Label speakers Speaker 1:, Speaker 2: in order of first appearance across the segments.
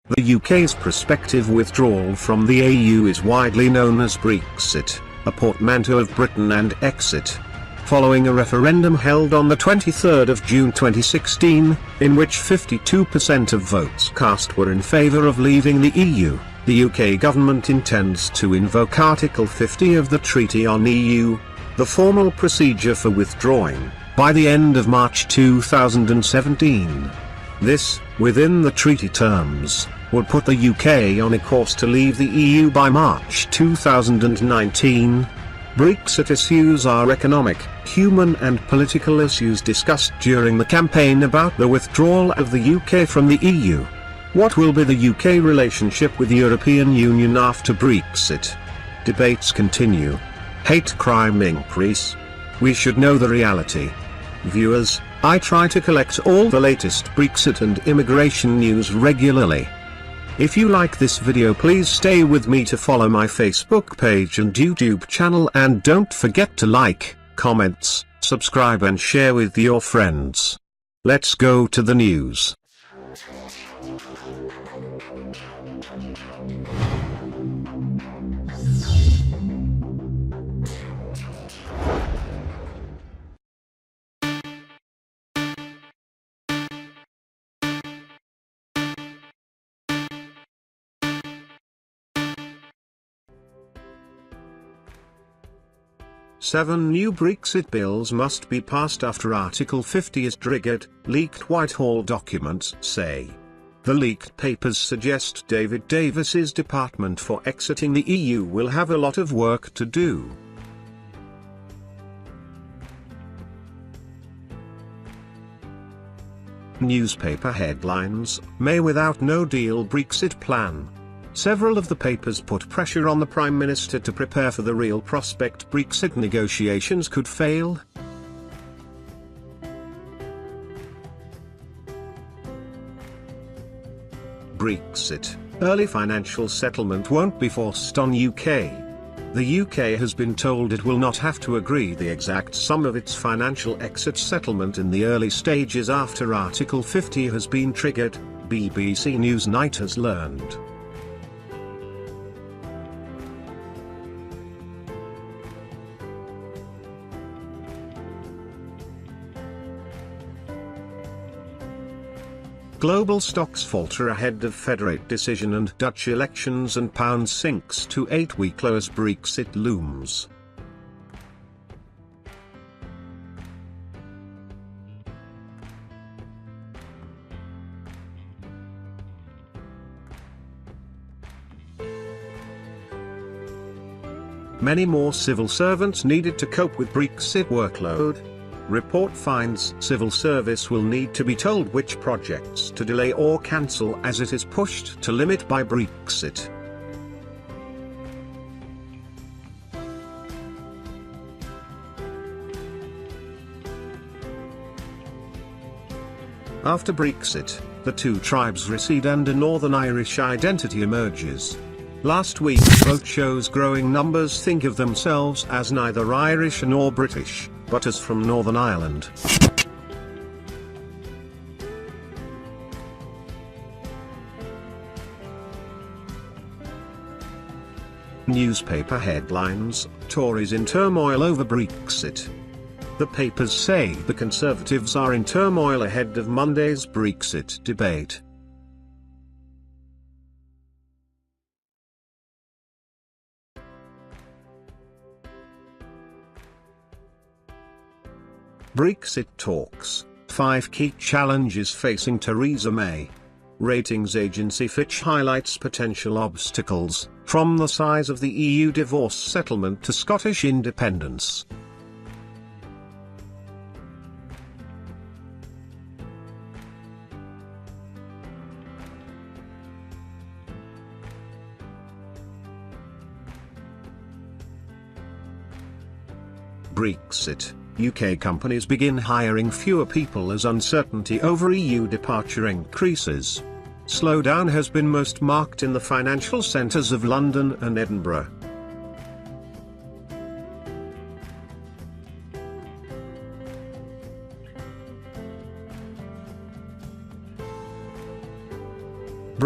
Speaker 1: The UK's prospective withdrawal from the EU is widely known as Brexit, a portmanteau of Britain and exit. Following a referendum held on the 23rd of June 2016, in which 52% of votes cast were in favour of leaving the EU, the UK government intends to invoke Article 50 of the Treaty on EU, the formal procedure for withdrawing, by the end of March 2017. This, within the treaty terms, would put the UK on a course to leave the EU by March 2019. Brexit issues are economic, human and political issues discussed during the campaign about the withdrawal of the UK from the EU. What will be the UK relationship with the European Union after Brexit? Debates continue. Hate crime increase. We should know the reality. Viewers, I try to collect all the latest Brexit and immigration news regularly. If you like this video, please stay with me to follow my Facebook page and YouTube channel, and don't forget to like, comments, subscribe and share with your friends. Let's go to the news. Seven new Brexit bills must be passed after Article 50 is triggered, leaked Whitehall documents say. The leaked papers suggest David Davis's department for exiting the EU will have a lot of work to do. Newspaper headlines: May without no deal Brexit plan. Several of the papers put pressure on the Prime Minister to prepare for the real prospect Brexit negotiations could fail. Brexit, early financial settlement won't be forced on UK. The UK has been told it will not have to agree the exact sum of its financial exit settlement in the early stages after Article 50 has been triggered, BBC Newsnight has learned. Global stocks falter ahead of Federate decision and Dutch elections, and pound sinks to 8-week low as Brexit looms. Many more civil servants needed to cope with Brexit workload. Report finds civil service will need to be told which projects to delay or cancel as it is pushed to limit by Brexit. After Brexit, the two tribes recede and a Northern Irish identity emerges. Last week both shows growing numbers think of themselves as neither Irish nor British, but as from Northern Ireland. Newspaper headlines: Tories in turmoil over Brexit. The papers say the Conservatives are in turmoil ahead of Monday's Brexit debate. Brexit talks, 5 key challenges facing Theresa May. Ratings agency Fitch highlights potential obstacles, from the size of the EU divorce settlement to Scottish independence. Brexit. UK companies begin hiring fewer people as uncertainty over EU departure increases. Slowdown has been most marked in the financial centres of London and Edinburgh.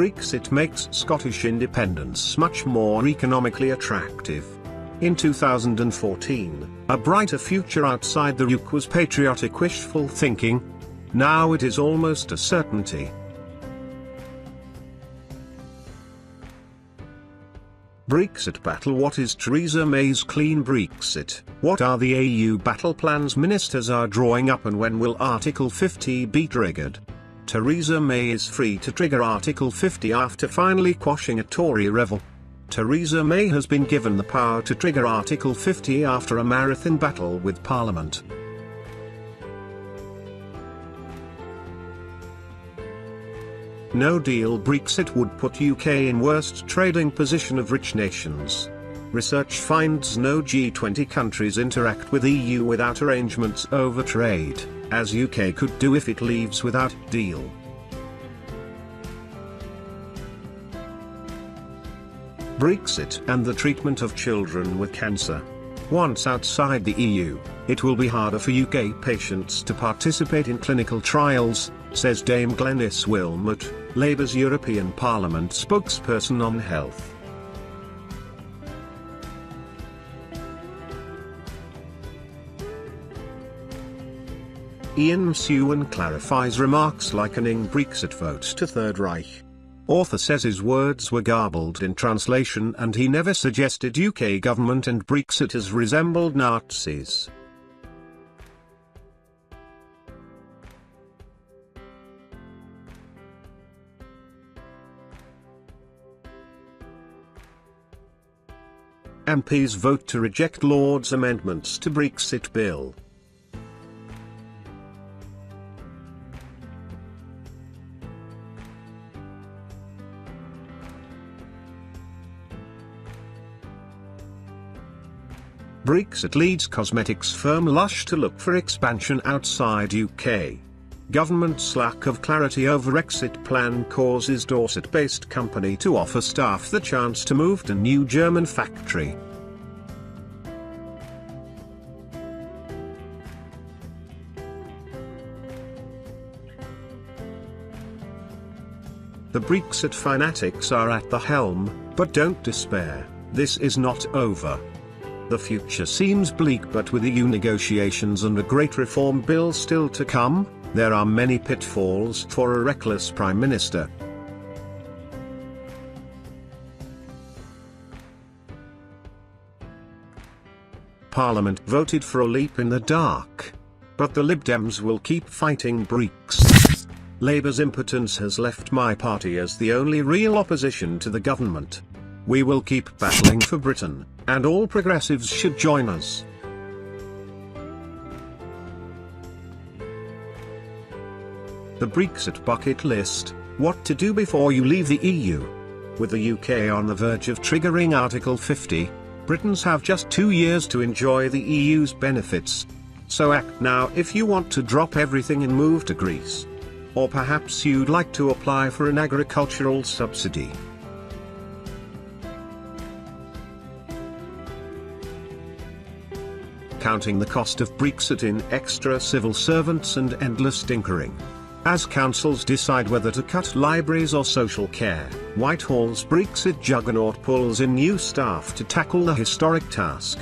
Speaker 1: Brexit makes Scottish independence much more economically attractive. In 2014, a brighter future outside the UK was patriotic wishful thinking. Now it is almost a certainty. Brexit battle. What is Theresa May's clean Brexit? What are the EU battle plans ministers are drawing up, and when will Article 50 be triggered? Theresa May is free to trigger Article 50 after finally quashing a Tory revel. Theresa May has been given the power to trigger Article 50 after a marathon battle with Parliament. No deal Brexit would put UK in worst trading position of rich nations. Research finds no G20 countries interact with EU without arrangements over trade, as UK could do if it leaves without deal. Brexit and the treatment of children with cancer. Once outside the EU, it will be harder for UK patients to participate in clinical trials, says Dame Glenys Wilmot, Labour's European Parliament spokesperson on health. Ian Msewan clarifies remarks likening Brexit vote to Third Reich. Author says his words were garbled in translation and he never suggested UK government and Brexiters resembled Nazis. MPs vote to reject Lord's amendments to Brexit bill. Brexit leads cosmetics firm Lush to look for expansion outside UK. Government's lack of clarity over exit plan causes Dorset-based company to offer staff the chance to move to new German factory. The Brexit fanatics are at the helm, but don't despair, this is not over. The future seems bleak, but with EU negotiations and a great reform bill still to come, there are many pitfalls for a reckless Prime Minister. Parliament voted for a leap in the dark. But the Lib Dems will keep fighting Brexit. Labour's impotence has left my party as the only real opposition to the government. We will keep battling for Britain, and all progressives should join us. The Brexit bucket list: what to do before you leave the EU. With the UK on the verge of triggering Article 50, Britons have just 2 years to enjoy the EU's benefits. So act now if you want to drop everything and move to Greece. Or perhaps you'd like to apply for an agricultural subsidy. Counting the cost of Brexit in extra civil servants and endless tinkering. As councils decide whether to cut libraries or social care, Whitehall's Brexit juggernaut pulls in new staff to tackle the historic task.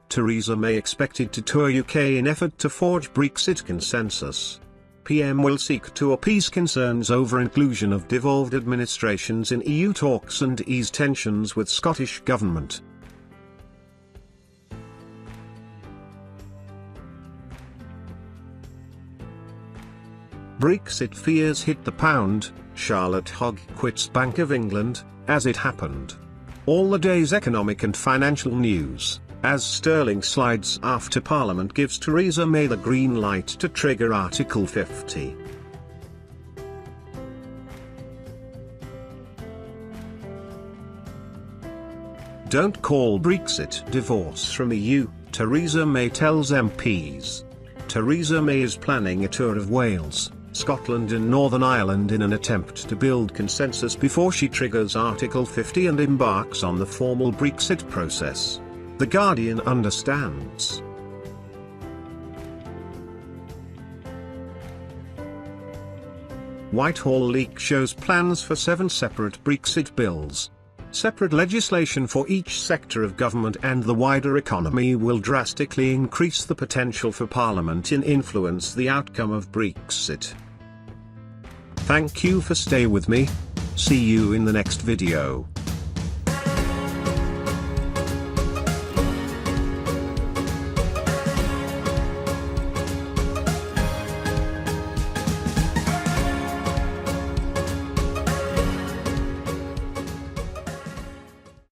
Speaker 1: Theresa May expected to tour UK in effort to forge Brexit consensus. PM will seek to appease concerns over inclusion of devolved administrations in EU talks and ease tensions with Scottish Government. Brexit fears hit the pound. Charlotte Hogg quits Bank of England, as it happened. All the day's economic and financial news, as sterling slides after Parliament gives Theresa May the green light to trigger Article 50. Don't call Brexit divorce from EU, Theresa May tells MPs. Theresa May is planning a tour of Wales, Scotland and Northern Ireland in an attempt to build consensus before she triggers Article 50 and embarks on the formal Brexit process. The Guardian understands. Whitehall leak shows plans for 7 separate Brexit bills. Separate legislation for each sector of government and the wider economy will drastically increase the potential for Parliament in influence the outcome of Brexit. Thank you for staying with me. See you in the next video.